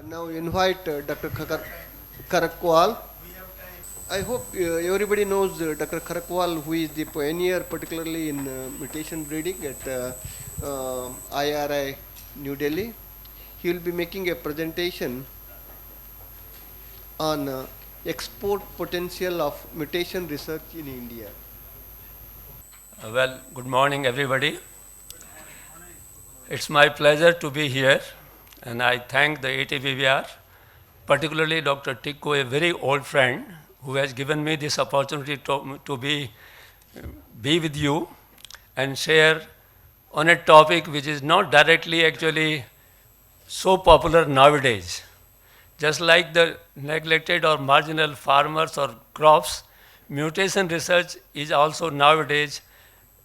Now invite Dr. Kharkwal. I hope everybody knows Dr. Kharkwal, who is the pioneer, particularly in mutation breeding at IARI, New Delhi. He will be making a presentation on export potential of mutation research in India. Well, good morning, everybody. It's my pleasure to be here, and I thank the ATVVR, particularly Dr. Tikku, a very old friend, who has given me this opportunity to be with you and share on a topic which is not directly actually so popular nowadays. Just like the neglected or marginal farmers or crops, mutation research is also nowadays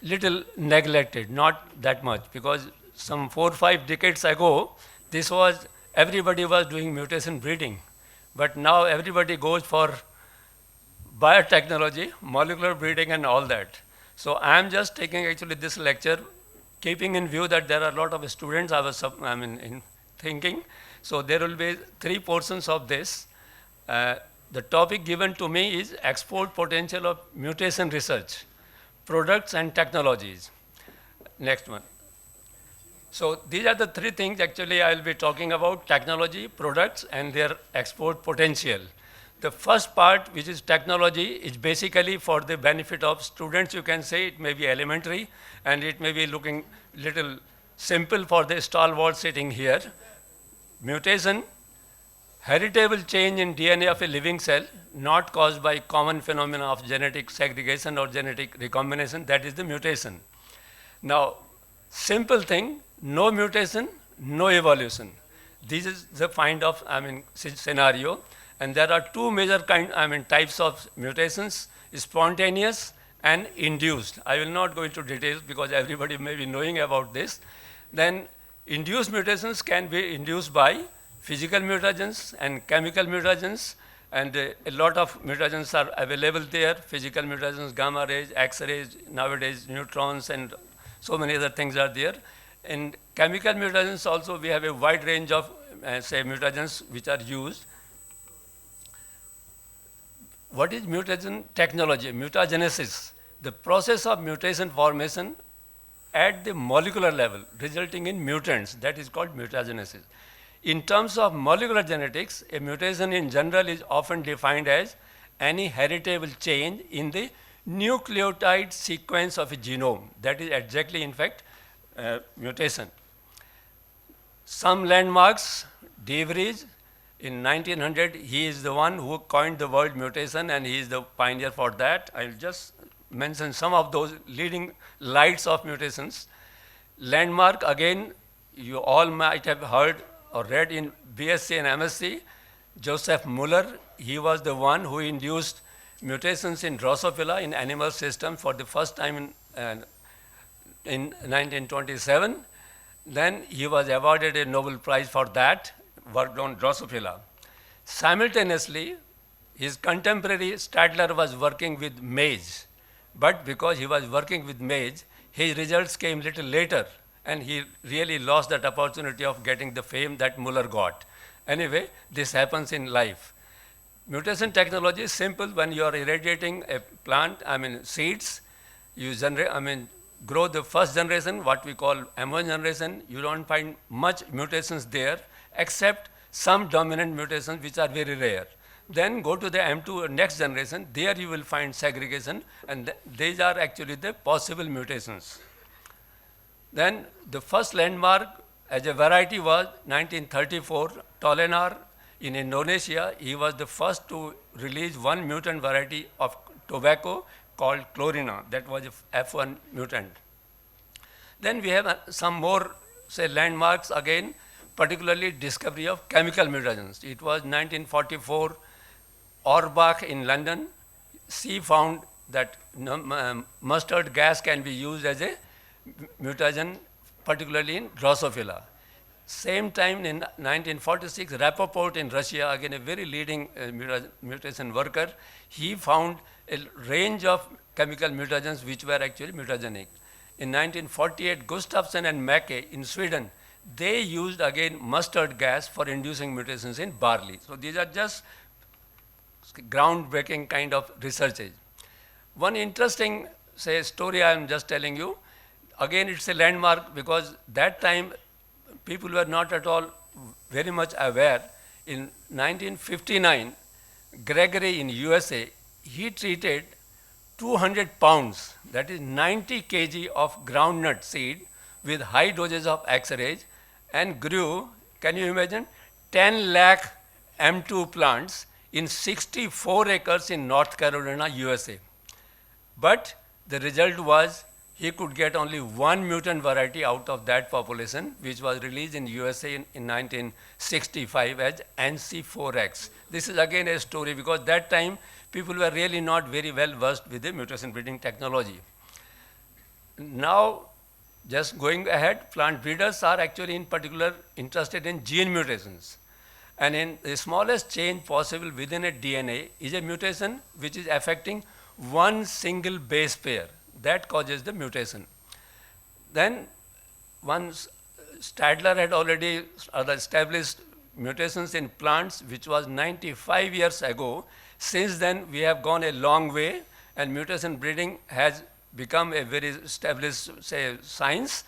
little neglected, not that much, because some 4 or 5 decades ago, everybody was doing mutation breeding, but now everybody goes for biotechnology, molecular breeding, and all that. So I am just taking actually this lecture, keeping in view that there are a lot of students in thinking. So there will be 3 portions of this. The topic given to me is export potential of mutation research, products and technologies. Next one. So these are the 3 things actually I will be talking about: technology, products, and their export potential. The first part, which is technology, is basically for the benefit of students. You can say it may be elementary, and it may be looking little simple for the stalwart sitting here. Mutation, heritable change in DNA of a living cell, not caused by common phenomena of genetic segregation or genetic recombination. That is the mutation. Now, simple thing, no mutation, no evolution. This is the scenario. And there are 2 major types of mutations: spontaneous and induced. I will not go into details because everybody may be knowing about this. Then induced mutations can be induced by physical mutagens and chemical mutagens, and a lot of mutagens are available there: physical mutagens, gamma rays, X-rays, nowadays neutrons, and so many other things are there. In chemical mutagens also, we have a wide range of mutagens which are used. What is mutation technology? Mutagenesis, the process of mutation formation at the molecular level, resulting in mutants. That is called mutagenesis. In terms of molecular genetics, a mutation in general is often defined as any heritable change in the nucleotide sequence of a genome. That is exactly, in fact, mutation. Some landmarks: De Vries, in 1900, he is the one who coined the word mutation, and he is the pioneer for that. I'll just mention some of those leading lights of mutations. Landmark, again, you all might have heard or read in BSc and MSc, Joseph Muller. He was the one who induced mutations in Drosophila in animal systems for the first time in 1927. Then he was awarded a Nobel Prize for that, worked on Drosophila. Simultaneously, his contemporary Stadler was working with maize, but because he was working with maize, his results came little later, and he really lost that opportunity of getting the fame that Muller got. Anyway, this happens in life. Mutation technology is simple. When you are irradiating a plant, seeds, you grow the first generation, what we call M1 generation. You don't find much mutations there, except some dominant mutations which are very rare. Then go to the M2 next generation. There you will find segregation, and these are actually the possible mutations. Then the first landmark as a variety was 1934, Tolenar in Indonesia. He was the first to release one mutant variety of tobacco called Chlorina. That was a F1 mutant. Then we have some more, landmarks again, particularly discovery of chemical mutagens. It was 1944, Orbach in London. She found that mustard gas can be used as a mutagen, particularly in Drosophila. Same time in 1946, Rappaport in Russia, again a very leading mutation worker, he found a range of chemical mutagens which were actually mutagenic. In 1948, Gustafsson and Mackay in Sweden, they used again mustard gas for inducing mutations in barley. So these are just groundbreaking kind of researches. One interesting, say, story I am just telling you. Again, it's a landmark because that time people were not at all very much aware. In 1959, Gregory in USA, he treated 200 pounds, that is 90 kg of groundnut seed with high doses of X-rays and grew, can you imagine, 10 lakh M2 plants in 64 acres in North Carolina, USA. But the result was he could get only one mutant variety out of that population, which was released in USA in 1965 as NC4X. This is again a story because that time people were really not very well versed with the mutation breeding technology. Now, just going ahead, plant breeders are actually in particular interested in gene mutations. And in the smallest change possible within a DNA is a mutation which is affecting one single base pair. That causes the mutation. Then once Stadler had already established mutations in plants, which was 95 years ago. Since then, we have gone a long way, and mutation breeding has become a very established, say, science,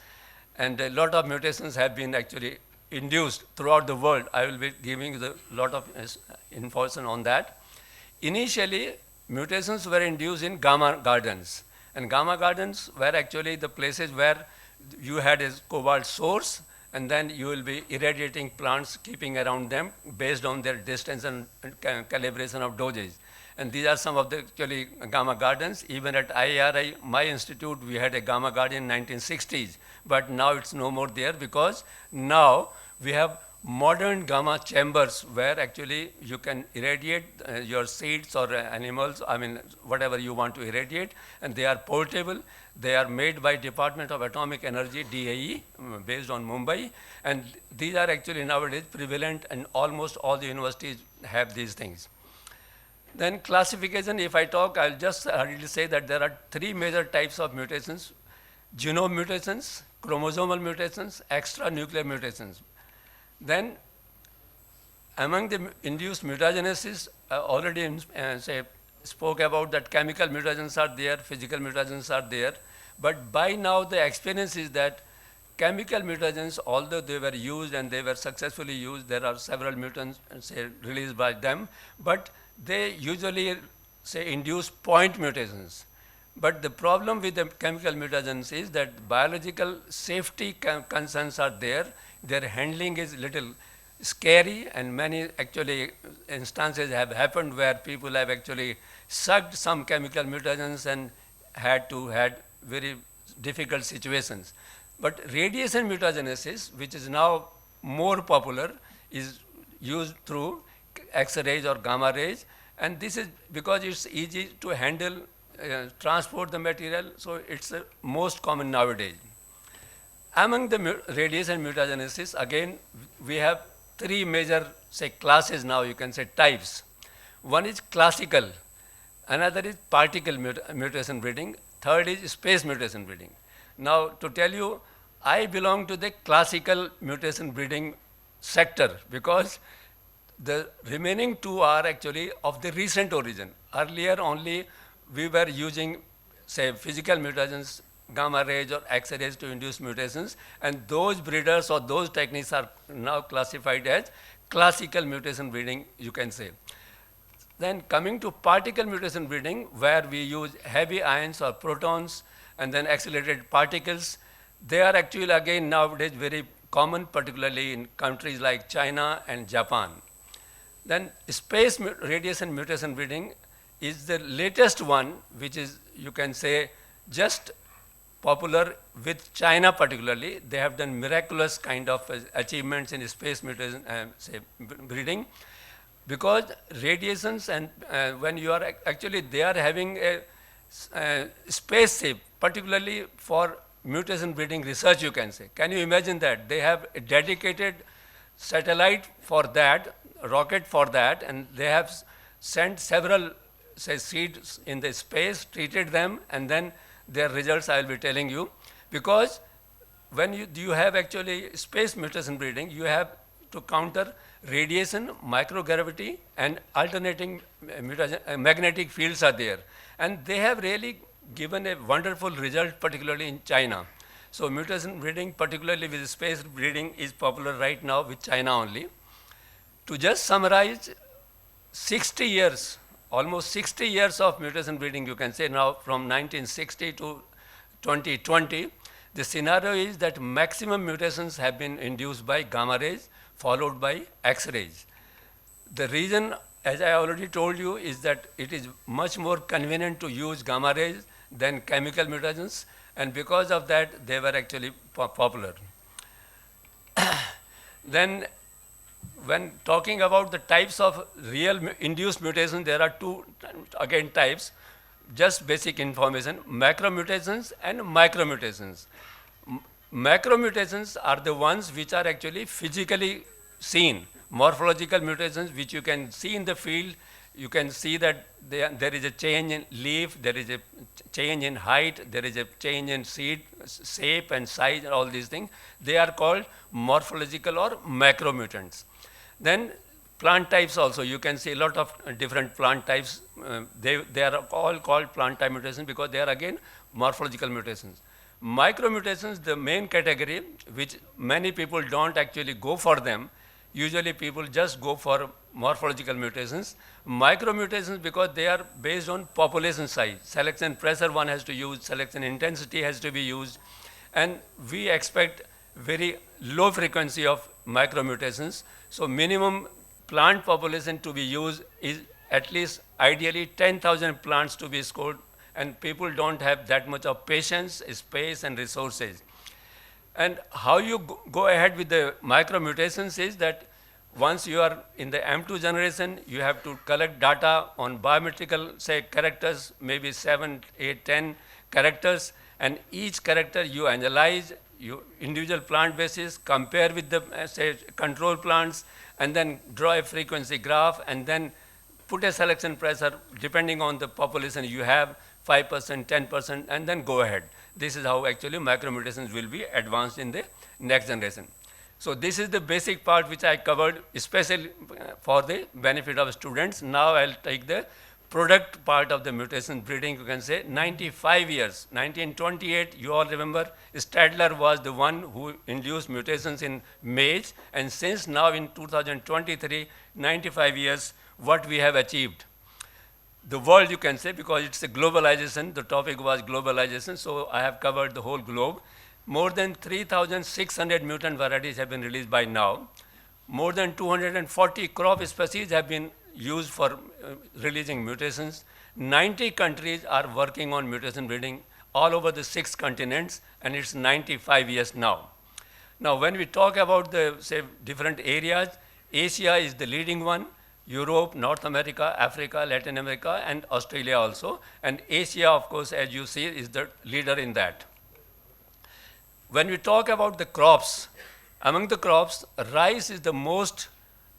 and a lot of mutations have been actually induced throughout the world. I will be giving you a lot of information on that. Initially, mutations were induced in gamma gardens, and gamma gardens were actually the places where you had a cobalt source, and then you will be irradiating plants, keeping around them based on their distance and calibration of dosage. And these are some of the actually gamma gardens. Even at IARI, my institute, we had a gamma garden in 1960s, but now it's no more there because now we have modern gamma chambers where actually you can irradiate your seeds or animals, I mean, whatever you want to irradiate, and they are portable. They are made by Department of Atomic Energy, DAE, based on Mumbai, and these are actually nowadays prevalent, and almost all the universities have these things. Then classification, if I talk, I'll just hurriedly say that there are three major types of mutations: genome mutations, chromosomal mutations, extranuclear mutations. Then among the induced mutagenesis, already spoke about that chemical mutagens are there, physical mutagens are there, but by now the experience is that chemical mutagens, although they were used and they were successfully used, there are several mutants released by them, but they usually induce point mutations. But the problem with the chemical mutagens is that biological safety concerns are there. Their handling is little scary, and many actually instances have happened where people have actually sucked some chemical mutagens and had very difficult situations. But radiation mutagenesis, which is now more popular, is used through X-rays or gamma rays, and this is because it's easy to handle, transport the material, so it's the most common nowadays. Among the radiation mutagenesis, again, we have three major, classes now, you can say types. One is classical, another is particle mutation breeding, third is space mutation breeding. Now, to tell you, I belong to the classical mutation breeding sector because the remaining two are actually of the recent origin. Earlier only we were using, physical mutagens, gamma rays or X-rays to induce mutations, and those breeders or those techniques are now classified as classical mutation breeding, you can say. Then coming to particle mutation breeding, where we use heavy ions or protons and then accelerated particles, they are actually again nowadays very common, particularly in countries like China and Japan. Then space radiation mutation breeding is the latest one, which is, you can say, just popular with China particularly. They have done miraculous kind of achievements in space mutation breeding, because radiations and when you are actually, they are having a spaceship, particularly for mutation breeding research, you can say. Can you imagine that? They have a dedicated satellite for that, rocket for that, and they have sent several seeds in the space, treated them, and then their results I will be telling you. Because when you have actually space mutation breeding, you have to counter radiation, microgravity, and alternating magnetic fields are there. And they have really given a wonderful result, particularly in China. So mutation breeding, particularly with space breeding, is popular right now with China only. To just summarize, 60 years, almost 60 years of mutation breeding, you can say now from 1960 to 2020, the scenario is that maximum mutations have been induced by gamma rays, followed by X-rays. The reason, as I already told you, is that it is much more convenient to use gamma rays than chemical mutagens, and because of that, they were actually popular. Then, when talking about the types of real induced mutations, there are two, again, types. Just basic information, macro mutations and micro mutations. Macro mutations are the ones which are actually physically seen. Morphological mutations which you can see in the field, you can see that there is a change in leaf, there is a change in height, there is a change in seed shape and size and all these things. They are called morphological or macro mutants. Then plant types also, you can see a lot of different plant types. They are all called plant type mutations because they are again morphological mutations. Micro mutations, the main category, which many people don't actually go for them. Usually people just go for morphological mutations. Micro mutations, because they are based on population size. Selection pressure one has to use, selection intensity has to be used, and we expect very low frequency of micro mutations. So minimum plant population to be used is at least ideally 10,000 plants to be scored, and people don't have that much of patience, space, and resources. And how you go ahead with the micro mutations is that once you are in the M2 generation, you have to collect data on biometrical, say, characters, maybe 7, 8, 10 characters, and each character you analyze, you individual plant basis, compare with the, say, control plants, and then draw a frequency graph, and then put a selection pressure depending on the population you have, 5%, 10%, and then go ahead. This is how actually micromutations will be advanced in the next generation. So this is the basic part which I covered, especially for the benefit of students. Now I'll take the product part of the mutation breeding. You can say 95 years, 1928, you all remember, Stadler was the one who induced mutations in maize, and since now in 2023, 95 years, what we have achieved. The world, you can say, because it's a globalization, the topic was globalization, so I have covered the whole globe. More than 3,600 mutant varieties have been released by now. More than 240 crop species have been used for releasing mutations. 90 countries are working on mutation breeding all over the 6 continents, and it's 95 years now. Now, when we talk about the, say, different areas, Asia is the leading one, Europe, North America, Africa, Latin America, and Australia also. And Asia, of course, as you see, is the leader in that. When we talk about the crops, among the crops, rice is the most,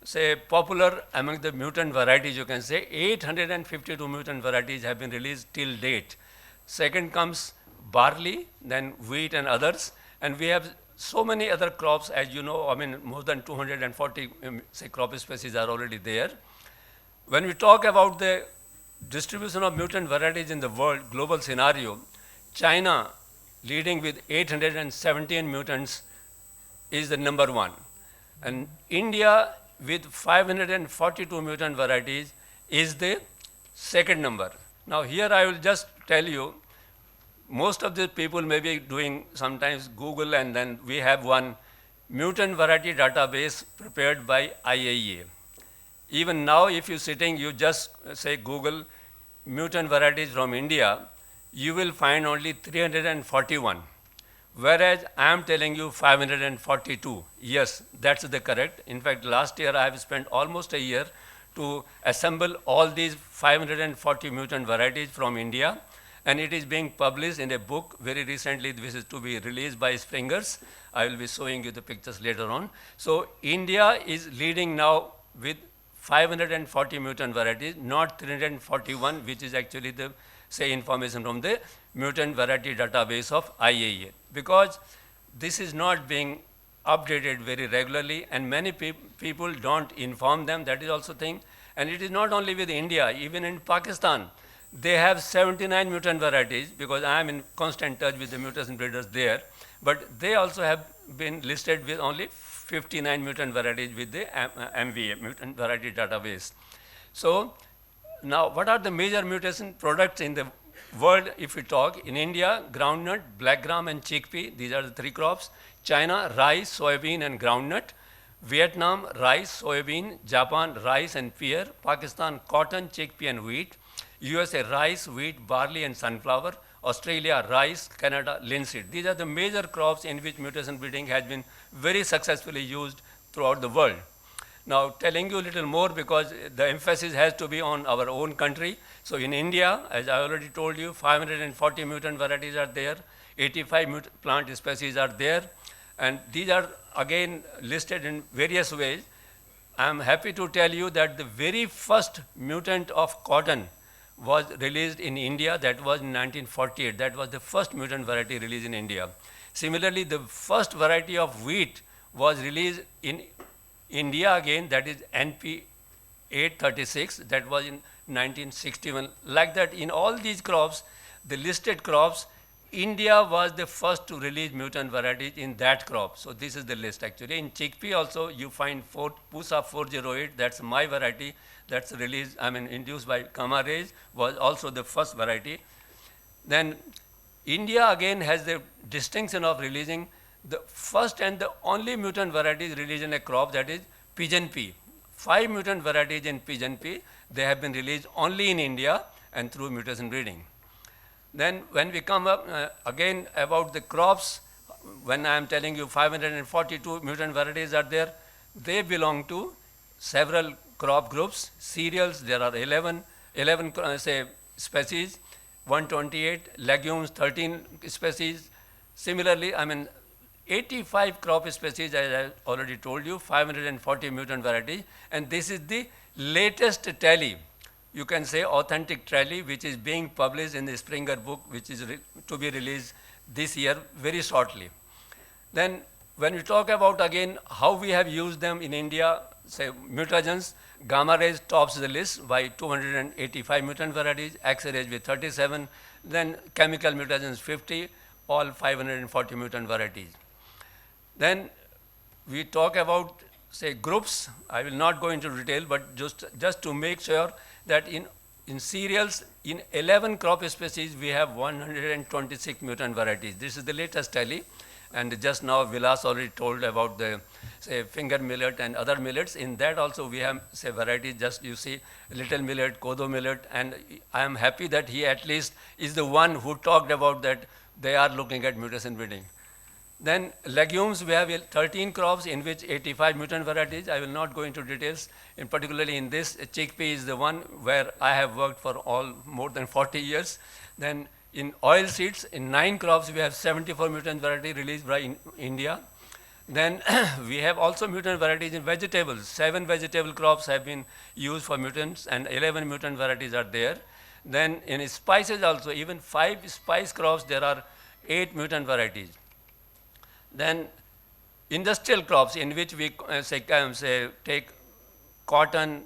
say, popular among the mutant varieties, you can say. 852 mutant varieties have been released till date. Second comes barley, then wheat and others. And we have so many other crops, as you know, I mean, more than 240 say, crop species are already there. When we talk about the distribution of mutant varieties in the world, global scenario, China, leading with 817 mutants, is the number one. And India, with 542 mutant varieties, is the second number. Now, here I will just tell you, most of the people may be doing sometimes Google, and then we have one mutant variety database prepared by IAEA. Even now, if you're sitting, you just say Google mutant varieties from India, you will find only 341. Whereas I am telling you 542. Yes, that's the correct. In fact, last year I have spent almost a year to assemble all these 540 mutant varieties from India. And it is being published in a book very recently, which is to be released by Springers. I will be showing you the pictures later on. So India is leading now with 540 mutant varieties, not 341, which is actually the, say, information from the mutant variety database of IAEA. Because this is not being updated very regularly, and many people don't inform them. That is also thing. And it is not only with India, even in Pakistan, they have 79 mutant varieties, because I am in constant touch with the mutation breeders there, but they also have been listed with only 59 mutant varieties with the MVA, mutant variety database. So now, what are the major mutation products in the world if we talk? In India, groundnut, black gram and chickpea, these are the three crops. China, rice, soybean and groundnut. Vietnam, rice, soybean. Japan, rice and pear. Pakistan, cotton, chickpea and wheat. USA, rice, wheat, barley and sunflower. Australia, rice. Canada, linseed. These are the major crops in which mutation breeding has been very successfully used throughout the world. Now, telling you a little more, because the emphasis has to be on our own country. So in India, as I already told you, 540 mutant varieties are there, 85 plant species are there, and these are again listed in various ways. I am happy to tell you that the very first mutant of cotton was released in India. That was in 1948. That was the first mutant variety released in India. Similarly, the first variety of wheat was released in India again, that is NP 836, that was in 1961. Like that, in all these crops, the listed crops, India was the first to release mutant varieties in that crop. So this is the list actually. In chickpea also, you find Pusa 408, that's my variety, that's released, induced by gamma rays, was also the first variety. Then India again has the distinction of releasing the first and the only mutant varieties released in a crop, that is pigeon pea. 5 mutant varieties in pigeon pea, they have been released only in India and through mutation breeding. Then when we come up again about the crops, when I am telling you 542 mutant varieties are there, they belong to several crop groups. Cereals, there are 11 species, 128, legumes, 13 species. Similarly, 85 crop species, as I already told you, 540 mutant varieties, and this is the latest tally, you can say authentic tally, which is being published in the Springer book, which is to be released this year very shortly. Then when we talk about again how we have used them in India, say mutagens, gamma rays tops the list by 285 mutant varieties, X-rays with 37, then chemical mutagens 50, all 540 mutant varieties. Then we talk about, say, groups. I will not go into detail, but just to make sure that in cereals, in 11 crop species, we have 126 mutant varieties. This is the latest tally. And just now, Vilas already told about the, say, finger millet and other millets. In that also, we have, say, varieties, just you see, little millet, kodo millet, and I am happy that he at least is the one who talked about that they are looking at mutation breeding. Then legumes, we have 13 crops in which 85 mutant varieties. I will not go into details. In particularly in this, chickpea is the one where I have worked for more than 40 years. Then in oil seeds, in 9 crops, we have 74 mutant varieties released by India. Then we have also mutant varieties in vegetables. 7 vegetable crops have been used for mutants, and 11 mutant varieties are there. Then in spices also, even 5 spice crops, there are 8 mutant varieties. Then industrial crops, in which we take cotton,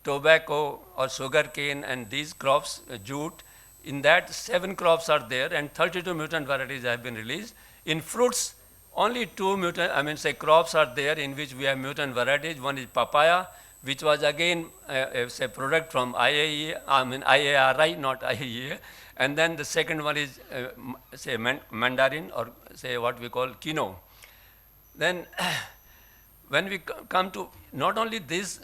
tobacco or sugarcane, and these crops, jute. In that, 7 crops are there, and 32 mutant varieties have been released. In fruits, only 2 mutant, crops are there in which we have mutant varieties. One is papaya, which was again a product from IARI, not IAEA. And then the second one is, mandarin, or say what we call quinoa. Then when we come to not only these,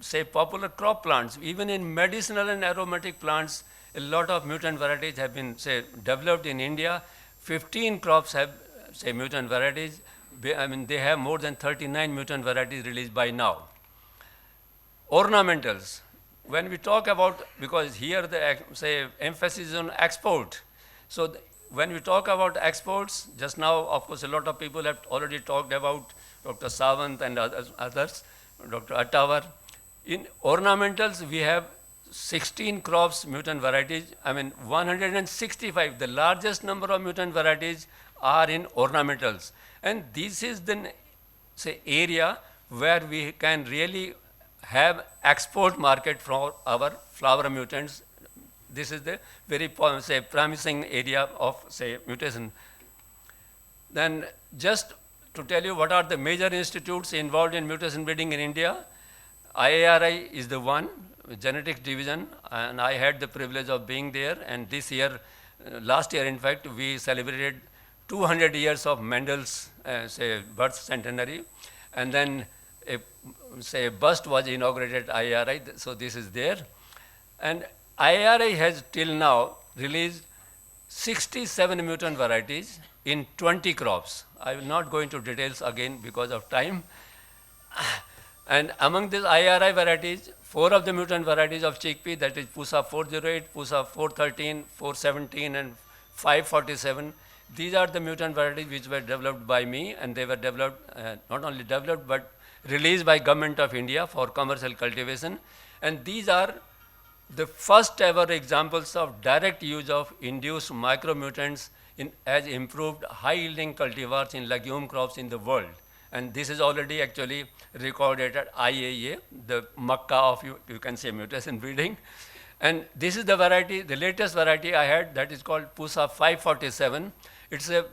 say, popular crop plants, even in medicinal and aromatic plants, a lot of mutant varieties have been, say, developed in India. 15 crops have, say, mutant varieties. They have more than 39 mutant varieties released by now. Ornamentals. When we talk about, because here the, say, emphasis is on export. So when we talk about exports, just now, of course, a lot of people have already talked about Dr. Sawant and others, Dr. Attawar. In ornamentals, we have 16 crops, mutant varieties. 165, the largest number of mutant varieties are in ornamentals. And this is the say area where we can really have export market for our flower mutants. This is the very say promising area of say mutation. Then just to tell you what are the major institutes involved in mutation breeding in India, IARI is the one, genetics division, and I had the privilege of being there. And this year, last year in fact, we celebrated 200 years of Mendel's say birth centenary, and then a bust was inaugurated at IARI, so this is there. And IARI has till now released 67 mutant varieties in 20 crops. I will not go into details again because of time. And among these IRI varieties, 4 of the mutant varieties of chickpea, that is Pusa 408, Pusa 413, 417, and 547, these are the mutant varieties which were developed by me, and they were developed, not only developed, but released by Government of India for commercial cultivation. And these are the first ever examples of direct use of induced micromutants as improved high-yielding cultivars in legume crops in the world. And this is already actually recorded at IAEA, the Makkah of, you can say, mutation breeding. And this is the variety, the latest variety I had, that is called Pusa 547. It's a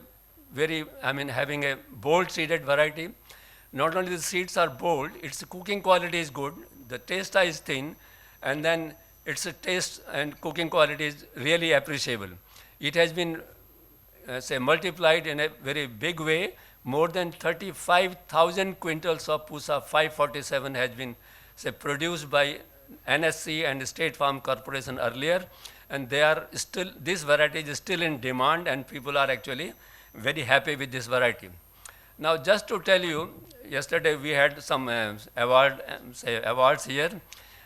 very, having a bold seeded variety. Not only the seeds are bold, its cooking quality is good, the taste is thin, and then its taste and cooking quality is really appreciable. It has been, say, multiplied in a very big way. More than 35,000 quintals of Pusa 547 has been, say, produced by NSC and State Farm Corporation earlier, and they are still, this variety is still in demand, and people are actually very happy with this variety. Now, just to tell you, yesterday we had some awards here,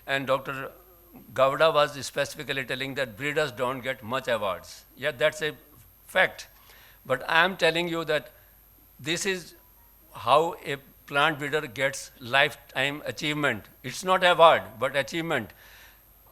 and Dr. Gowda was specifically telling that breeders don't get much awards. Yeah, that's a fact. But I am telling you that this is how a plant breeder gets lifetime achievement. It's not award, but achievement.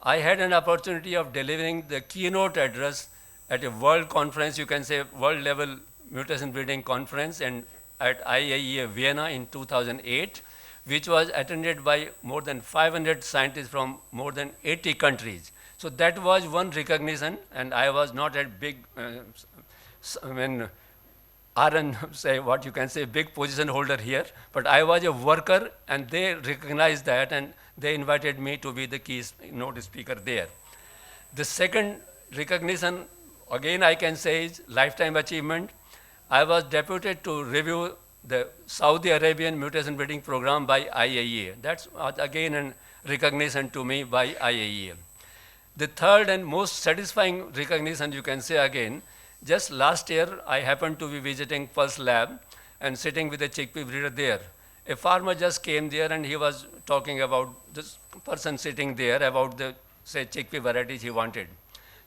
I had an opportunity of delivering the keynote address at a world conference, you can say world level mutation breeding conference, and at IAEA Vienna in 2008, which was attended by more than 500 scientists from more than 80 countries. So that was one recognition, and I was not a big, RN, say what you can say, big position holder here, but I was a worker, and they recognized that, and they invited me to be the keynote speaker there. The second recognition, again I can say, is lifetime achievement. I was deputed to review the Saudi Arabian mutation breeding program by IAEA. That's again a recognition to me by IAEA. The third and most satisfying recognition, you can say again, just last year, I happened to be visiting Pulse Lab and sitting with a chickpea breeder there. A farmer just came there, and he was talking about this person sitting there about the, say, chickpea varieties he wanted.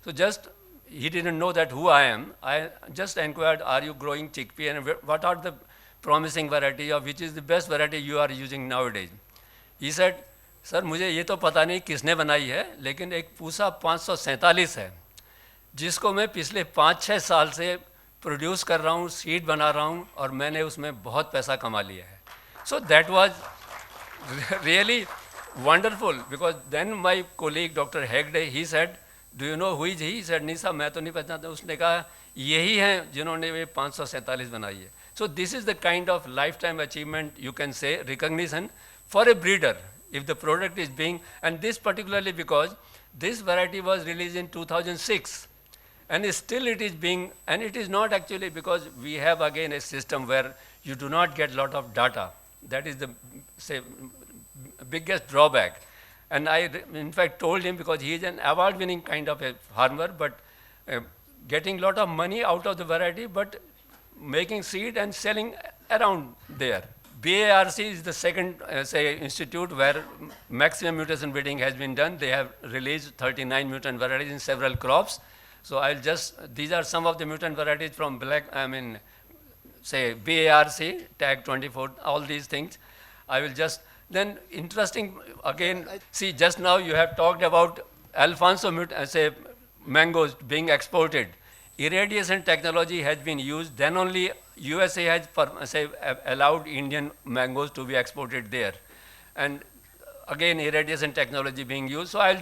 So just, he didn't know that who I am. I just inquired, are you growing chickpea, and what are the promising variety, or which is the best variety you are using nowadays? He said, sir, मुझे ये तो पता नहीं किसने बनाई है, लेकिन एक पूसा 547 है, जिसको मैं पिछले 5-6 साल से प्रोड्यूस कर रहा हूँ, सीड बना रहा हूँ, और मैंने उसमें बहुत पैसा कमा लिया है. So that was really wonderful, because then my colleague Dr. Hegde, he said, do you know who is he? He said, नहीं साहब मैं तो नहीं पहचानता. उसने कहा यही हैं जिन्होंने ये 547 बनाई है. So this is the kind of lifetime achievement, you can say, recognition for a breeder if the product is being, and this particularly because this variety was released in 2006. And still it is being, and it is not actually because we have again a system where you do not get lot of data. That is the, say, biggest drawback. And I, in fact, told him, because he is an award-winning kind of a farmer, but getting lot of money out of the variety, but making seed and selling around there. BARC is the second, say, institute where maximum mutation breeding has been done. They have released 39 mutant varieties in several crops. So I'll just, these are some of the mutant varieties from say BARC, tag 24, all these things. I will just, then interesting, again, see just now you have talked about Alfonso say mangoes being exported. irradiation technology has been used, then only USA has allowed Indian mangoes to be exported there. And again, irradiation technology being used. So I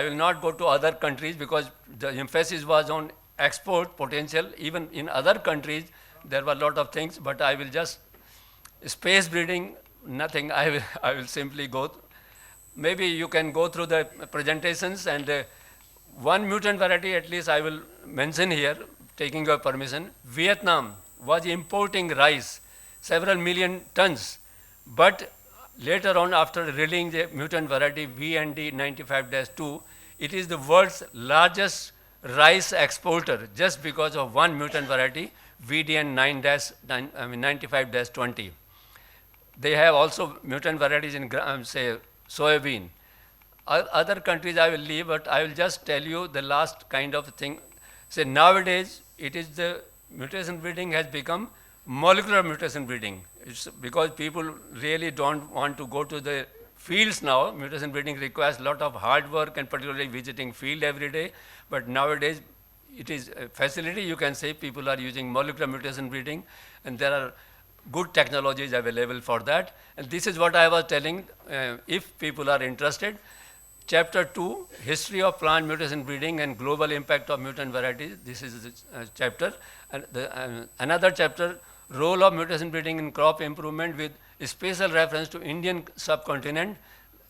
will not go to other countries because the emphasis was on export potential. Even in other countries, there were a lot of things, but I will just, space breeding, nothing. I will simply go. Maybe you can go through the presentations, and one mutant variety at least I will mention here, taking your permission. Vietnam was importing rice, several million tons, but later on, after releasing the mutant variety VND 95-2, it is the world's largest rice exporter just because of one mutant variety, VDN 95-20. They have also mutant varieties in, say, soybean. Other countries I will leave, but I will just tell you the last kind of thing. Say, nowadays, it is the mutation breeding has become molecular mutation breeding. It's because people really don't want to go to the fields now. Mutation breeding requires a lot of hard work and particularly visiting field every day. But nowadays, it is a facility. You can say people are using molecular mutation breeding, and there are good technologies available for that. And this is what I was telling, if people are interested. Chapter 2, History of Plant Mutation Breeding and Global Impact of Mutant Varieties. This is the chapter. And another chapter, Role of Mutation Breeding in Crop Improvement with special reference to Indian subcontinent.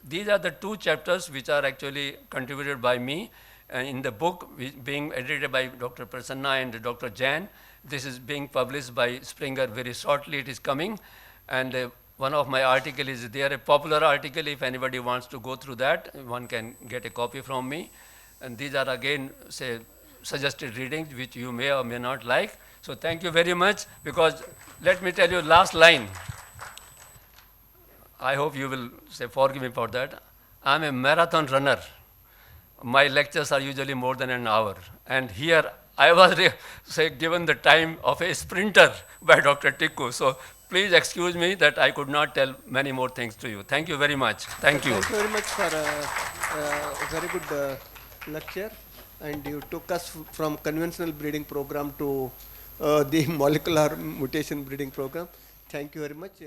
These are the two chapters which are actually contributed by me in the book being edited by Dr. Prasanna and Dr. Jain. This is being published by Springer very shortly. It is coming. And one of my articles is there, a popular article. If anybody wants to go through that, one can get a copy from me. And these are again, say, suggested readings which you may or may not like. So thank you very much, because let me tell you last line. I hope you will say forgive me for that. I'm a marathon runner. My lectures are usually more than an hour. And here I was given the time of a sprinter by Dr. Tikku. So please excuse me that I could not tell many more things to you. Thank you very much. Thank you. Thank you very much for a very good lecture. And you took us from conventional breeding program to the molecular mutation breeding program. Thank you very much.